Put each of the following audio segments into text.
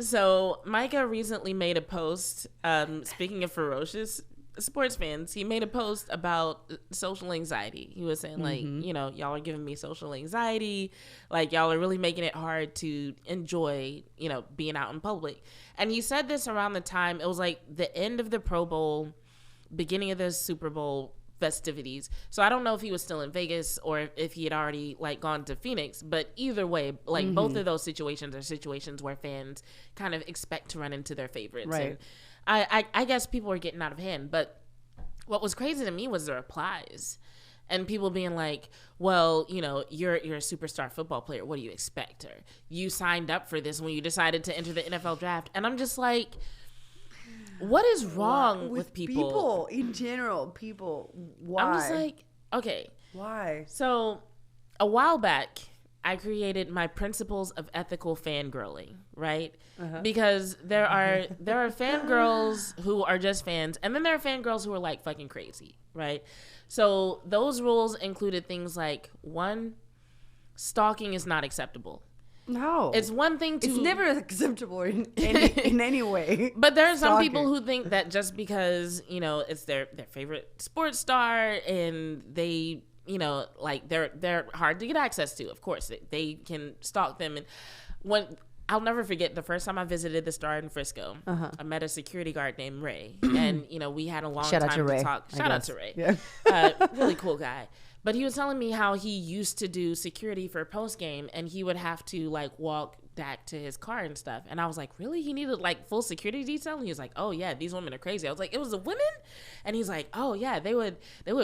So Micah recently made a post, speaking of ferocious sports fans, he made a post about social anxiety. He was saying, like, y'all are giving me social anxiety. Like, y'all are really making it hard to enjoy, being out in public. And he said this around the time, it was like the end of the Pro Bowl, beginning of the Super Bowl festivities. So I don't know if he was still in Vegas or if he had already like gone to Phoenix, but either way, like both of those situations are situations where fans kind of expect to run into their favorites. Right. And I guess people were getting out of hand, but what was crazy to me was the replies and people being like, well, you're a superstar football player. What do you expect? Or you signed up for this when you decided to enter the NFL draft. And I'm just like, what is wrong with people? People in general, why? I'm just like, okay. Why? So a while back, I created my principles of ethical fangirling, right? Because there are fangirls who are just fans, and then there are fangirls who are like fucking crazy, right? So those rules included things like, 1, stalking is not acceptable. No, it's one thing to. It's never acceptable in any way. But there are some people who think that just because it's their favorite sports star and they like they're hard to get access to. Of course, they can stalk them. And I'll never forget the first time I visited the Star in Frisco. I met a security guard named Ray, and we had a long time to talk. Shout out to Ray, yeah. Really cool guy. But he was telling me how he used to do security for post game, and he would have to like walk back to his car and stuff. And I was like, really? He needed like full security detail? And he was like, oh yeah, these women are crazy. I was like, it was the women? And he's like, oh yeah, they would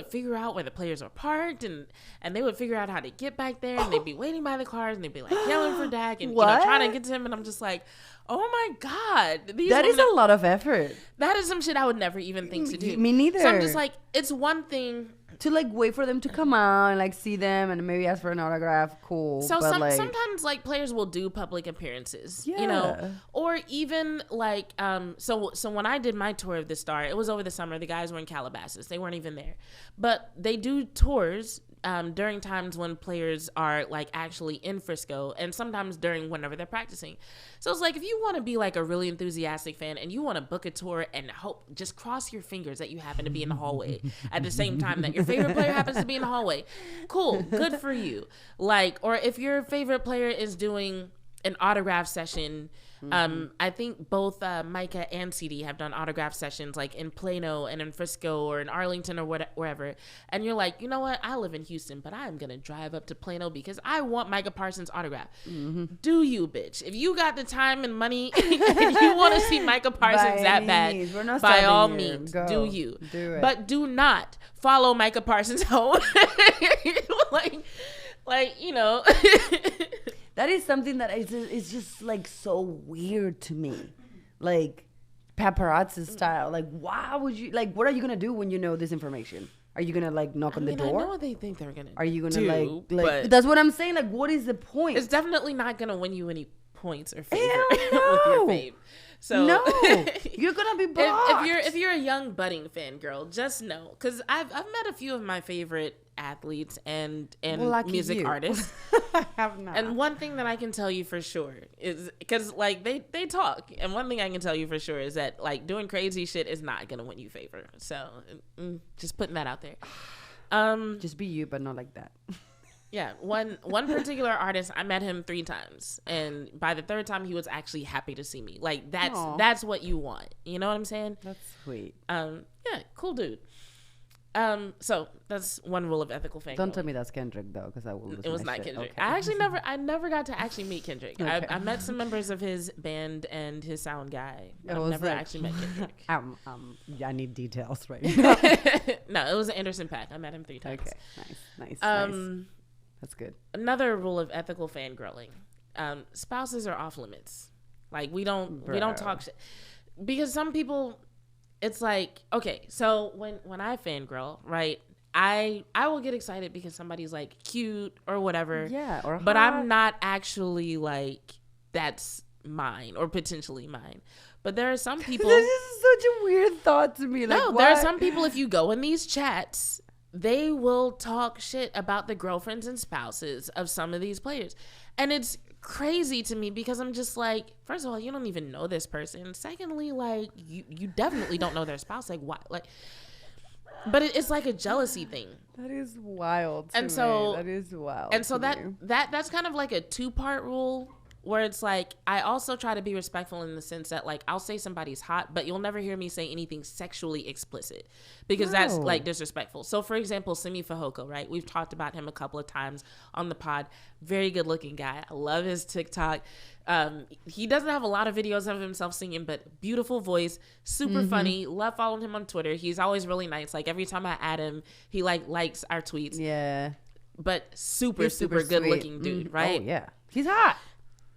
figure out where the players are parked, and they would figure out how to get back there, and they'd be waiting by the cars, and they'd be like yelling for Dak and trying to get to him. And I'm just like, oh my God, that is a lot of effort. That is some shit I would never even think to do. Me neither. So I'm just like, it's one thing to like wait for them to come out and like see them and maybe ask for an autograph. Cool. So sometimes like players will do public appearances, or even like so when I did my tour of the Star, it was over the summer. The guys were in Calabasas. They weren't even there, but they do tours during times when players are like actually in Frisco, and sometimes during whenever they're practicing. So it's like, if you want to be like a really enthusiastic fan and you want to book a tour and hope, just cross your fingers that you happen to be in the hallway at the same time that your favorite player happens to be in the hallway. Cool, good for you. Like, or if your favorite player is doing an autograph session. I think both Micah and CD have done autograph sessions like in Plano and in Frisco or in Arlington or wherever. And you're like, you know what? I live in Houston, but I'm going to drive up to Plano because I want Micah Parsons' autograph. Do you, bitch? If you got the time and money and you want to see Micah Parsons that bad, by all means, do you. Do it. But do not follow Micah Parsons home. like. That is something that is just like so weird to me, like paparazzi style. Like, why would you? Like, what are you gonna do when you know this information? Are you gonna like knock on the door? I know what they think they're gonna. Are you gonna like? That's what I'm saying. Like, what is the point? It's definitely not gonna win you any points or favor with your fave. So no, you're gonna be blocked. If you're a young budding fan girl, just know, because I've met a few of my favorite athletes and music artists. I have not. And one thing that I can tell you for sure is, because like they talk, and one thing I can tell you for sure is that like doing crazy shit is not gonna win you favor. So just putting that out there. Just be you, but not like that. Yeah, one particular artist, I met him 3 times, and by the 3rd time he was actually happy to see me. Like that's what you want. You know what I'm saying? That's sweet. Yeah, cool dude. So that's one rule of ethical fangirling. Don't tell me that's Kendrick though, because I will lose. It was not shit. Kendrick. Okay. I never got to actually meet Kendrick. Okay. I met some members of his band and his sound guy. I've never actually met Kendrick. I need details right now. No, it was Anderson .Paak. I met him 3 times. Okay, nice. That's good. Another rule of ethical fangirling: spouses are off limits. Like we don't talk shit, because some people. It's like, okay, so when I fangirl, right, I will get excited because somebody's like cute or whatever. Yeah, or but hot. I'm not actually like, that's mine or potentially mine. But there are some people. This is such a weird thought to me. Like, no, there are some people, if you go in these chats, they will talk shit about the girlfriends and spouses of some of these players. And it's crazy to me because I'm just like, first of all, you don't even know this person. Secondly, like you definitely don't know their spouse. Like why? Like, but it's like a jealousy thing. That is wild. And so that is wild. And so that's kind of like a 2-part rule. Where it's like, I also try to be respectful in the sense that, like, I'll say somebody's hot, but you'll never hear me say anything sexually explicit because that's, like, disrespectful. So, for example, Simi Fehoko, right? We've talked about him a couple of times on the pod. Very good-looking guy. I love his TikTok. He doesn't have a lot of videos of himself singing, but beautiful voice, super funny. Love following him on Twitter. He's always really nice. Like, every time I add him, he, like, likes our tweets. Yeah. But super good-looking dude, right? Oh, yeah. He's hot.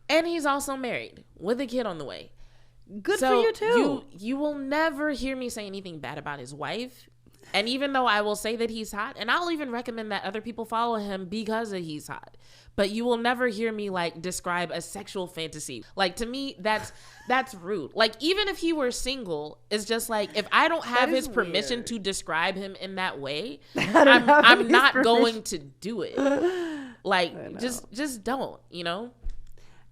And he's also married with a kid on the way. Good for you too. You will never hear me say anything bad about his wife. And even though I will say that he's hot, and I'll even recommend that other people follow him because he's hot. But you will never hear me like describe a sexual fantasy. Like to me, that's rude. Like even if he were single, it's just like if I don't have his permission to describe him in that way, I'm not going to do it. Like just don't, you know?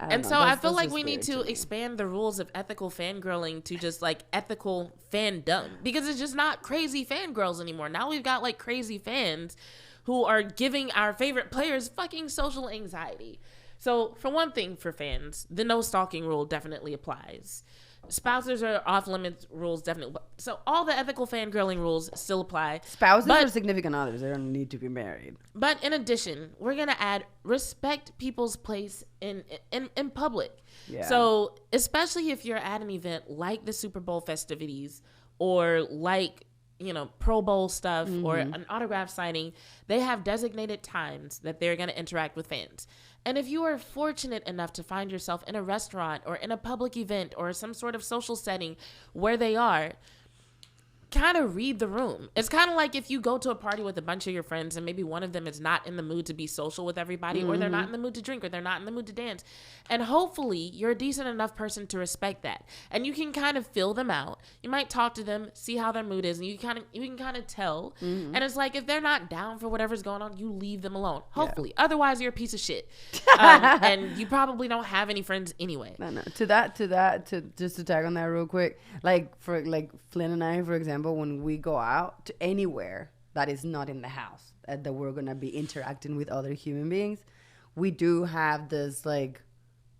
And so I feel like we need to expand the rules of ethical fangirling to just like ethical fandom because it's just not crazy fangirls anymore. Now we've got like crazy fans who are giving our favorite players fucking social anxiety. So for one thing, for fans, the no stalking rule definitely applies. Spouses are off limits rules definitely. So all the ethical fangirling rules still apply. Spouses are significant others. They don't need to be married. But in addition, we're going to add respect people's place in public. Yeah. So especially if you're at an event like the Super Bowl festivities or like, you know, Pro Bowl stuff or an autograph signing, they have designated times that they're going to interact with fans. And if you are fortunate enough to find yourself in a restaurant or in a public event or some sort of social setting where they are, kind of read the room. It's kind of like if you go to a party with a bunch of your friends and maybe one of them is not in the mood to be social with everybody or they're not in the mood to drink or they're not in the mood to dance. And hopefully you're a decent enough person to respect that. And you can kind of feel them out. You might talk to them, see how their mood is, and you can kind of tell. And it's like if they're not down for whatever's going on, you leave them alone. Hopefully. Yeah. Otherwise you're a piece of shit. And you probably don't have any friends anyway. No. To just to tag on that real quick, like for like Flynn and I, for example, when we go out to anywhere that is not in the house, that we're going to be interacting with other human beings, we do have this, like,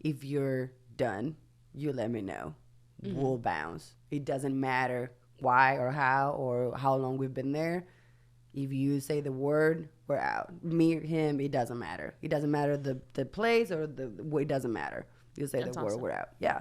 if you're done, you let me know. We'll bounce. It doesn't matter why or how long we've been there. If you say the word, we're out. Me or him, it doesn't matter. It doesn't matter the place or it doesn't matter. You say the word, we're out. Yeah.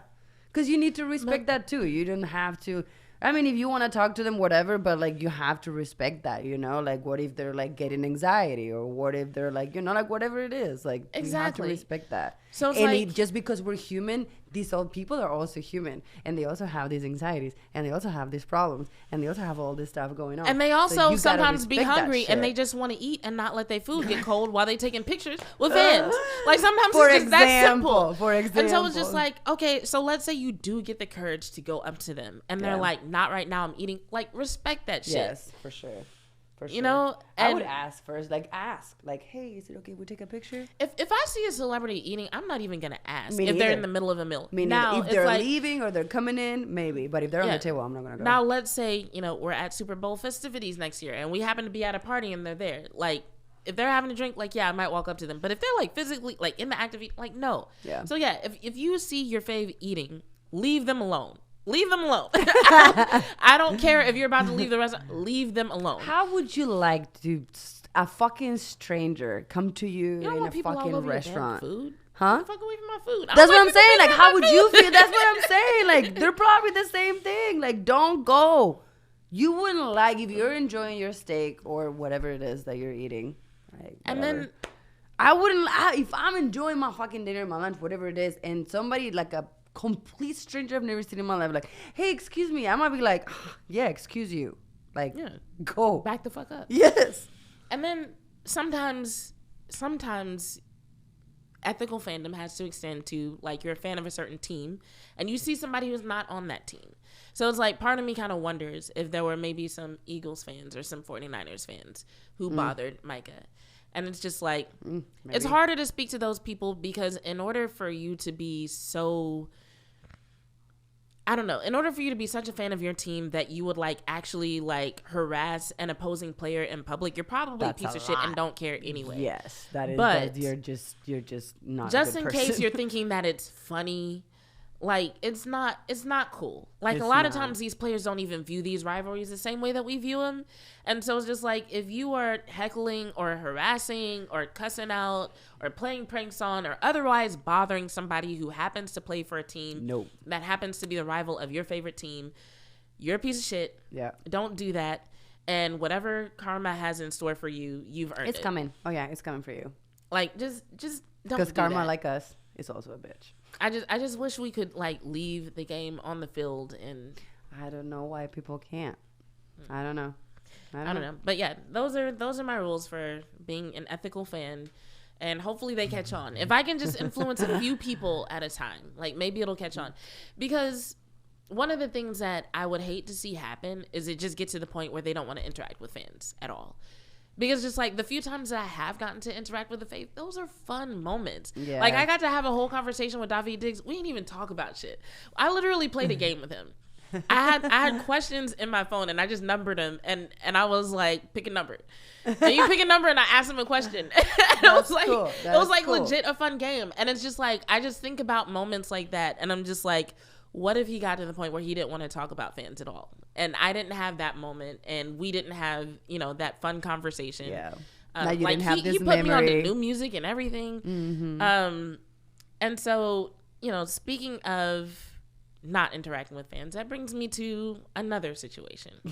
Because you need to respect that too. You don't have to. I mean, if you want to talk to them, whatever, but, like, you have to respect that, you know? Like, what if they're, like, getting anxiety? Or what if they're, like, you know, like, whatever it is. Like, you have to respect that. So it's like, just because we're human, these old people are also human. And they also have these anxieties. And they also have these problems. And they also have all this stuff going on. And they also sometimes be hungry and they just want to eat and not let their food get cold while they taking pictures with fans. Like, sometimes it's just that simple. For example. And so it's just like, okay, so let's say you do get the courage to go up to them. And they're like, not right now, I'm eating. Like, respect that shit. Yes, for sure. You know, I would ask first, like, hey, is it okay if we take a picture? If I see a celebrity eating, I'm not even gonna ask if they're in the middle of a meal. Now, if they're like, leaving or they're coming in, maybe. But if they're on the table, I'm not gonna go. Now, let's say, you know, we're at Super Bowl festivities next year, and we happen to be at a party, and they're there. Like, if they're having a drink, like, yeah, I might walk up to them. But if they're, like, physically, like, in the act of eating, like, no. Yeah. So yeah, if you see your fave eating, leave them alone. Leave them alone. I don't care if you're about to leave the restaurant. Leave them alone. How would you like to a fucking stranger come to you in a fucking restaurant? Food? Huh? Fuck away from my food. That's what I'm saying. Like, how would you feel? That's what I'm saying. Like, they're probably the same thing. Like, don't go. You wouldn't like if you're enjoying your steak or whatever it is that you're eating. Right? And then I wouldn't. If I'm enjoying my fucking dinner, my lunch, whatever it is, and somebody like a complete stranger I've never seen in my life, like, hey, excuse me, I might be like, yeah, excuse you, like, go back the fuck up. Yes. And then sometimes ethical fandom has to extend to, like, you're a fan of a certain team and you see somebody who's not on that team. So it's like, part of me kind of wonders if there were maybe some Eagles fans or some 49ers fans who bothered Micah. And it's just like, it's harder to speak to those people because in order for you to be so, I don't know, in order for you to be such a fan of your team that you would like actually like harass an opposing player in public, you're probably a piece of shit and don't care anyway. Yes, that is. But you're just not just a good in case person. you're thinking that it's funny. Like, it's not cool. Like, It's a lot of not. times these players don't even view these rivalries the same way that we view them. And so it's just like, if you are heckling or harassing or cussing out or playing pranks on or otherwise bothering somebody who happens to play for a team that happens to be the rival of your favorite team, you're a piece of shit. Yeah. Don't do that. And whatever karma has in store for you, you've earned it. It's coming. Oh, yeah, it's coming for you. Like, just don't do Because karma, that. like us, is also a bitch. I just wish we could like leave the game on the field, and I don't know why people can't. I don't know. I don't know. But yeah, those are my rules for being an ethical fan, and hopefully they catch on. If I can just influence a few people at a time, like maybe it'll catch on. Because one of the things that I would hate to see happen is it just gets to the point where they don't want to interact with fans at all. Because just like the few times that I have gotten to interact with the faith, those are fun moments. Yeah. Like I got to have a whole conversation with David Diggs. We didn't even talk about shit. I literally played a game with him. I had questions in my phone and I just numbered them and I was like, pick a number. And you pick a number and I asked him a question. And it was like cool. it was like legit a fun game. And it's just like I just think about moments like that and I'm just like, what if he got to the point where he didn't want to talk about fans at all? And I didn't have that moment, and we didn't have, that fun conversation. Yeah. Now you didn't have this he put me on the memory. new music and everything. Mm-hmm. And so, speaking of not interacting with fans, that brings me to another situation.